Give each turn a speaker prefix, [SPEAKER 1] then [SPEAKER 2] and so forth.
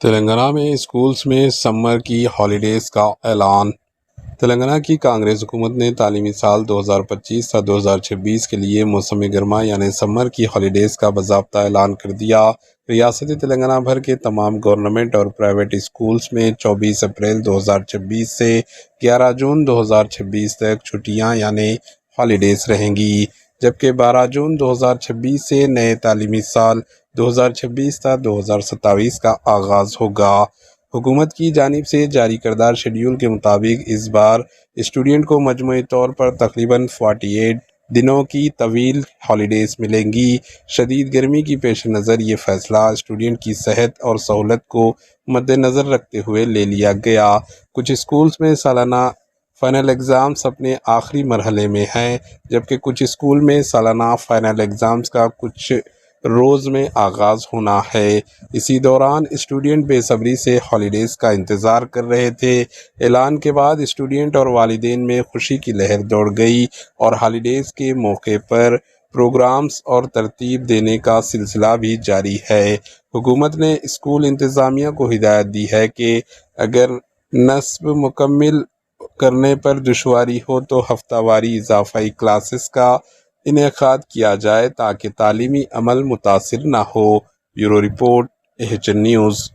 [SPEAKER 1] تلنگانہ میں اسکولز میں سمر کی ہالیڈیز کا اعلان۔ تلنگانہ کی کانگریس حکومت نے تعلیمی سال 2025 تا 2026 کے لیے موسم گرما یعنی سمر کی ہالیڈیز کا باضابطہ اعلان کر دیا۔ ریاست تلنگانہ بھر کے تمام گورنمنٹ اور پرائیویٹ اسکولز میں 24 اپریل 2026 سے 11 جون 2026 تک چھٹیاں یعنی ہالیڈیز رہیں گی، جبکہ 12 جون 2026 سے نئے تعلیمی سال 2026 تا 2027 کا آغاز ہوگا۔ حکومت کی جانب سے جاری کردہ شیڈول کے مطابق اس بار اسٹوڈنٹ کو مجموعی طور پر تقریباً 48 دنوں کی طویل ہالیڈیز ملیں گی۔ شدید گرمی کی پیش نظر یہ فیصلہ اسٹوڈنٹ کی صحت اور سہولت کو مد نظر رکھتے ہوئے لے لیا گیا۔ کچھ اسکولز میں سالانہ فائنل ایگزامز اپنے آخری مرحلے میں ہیں، جبکہ کچھ اسکول میں سالانہ فائنل ایگزامز کا کچھ روز میں آغاز ہونا ہے۔ اسی دوران اسٹوڈنٹ بے صبری سے ہالیڈیز کا انتظار کر رہے تھے۔ اعلان کے بعد اسٹوڈنٹ اور والدین میں خوشی کی لہر دوڑ گئی اور ہالیڈیز کے موقع پر پروگرامز اور ترتیب دینے کا سلسلہ بھی جاری ہے۔ حکومت نے اسکول انتظامیہ کو ہدایت دی ہے کہ اگر نصب مکمل کرنے پر دشواری ہو تو ہفتہ واری اضافی کلاسز کا انعقاد کیا جائے تاکہ تعلیمی عمل متاثر نہ ہو۔ Bureau report, H N news.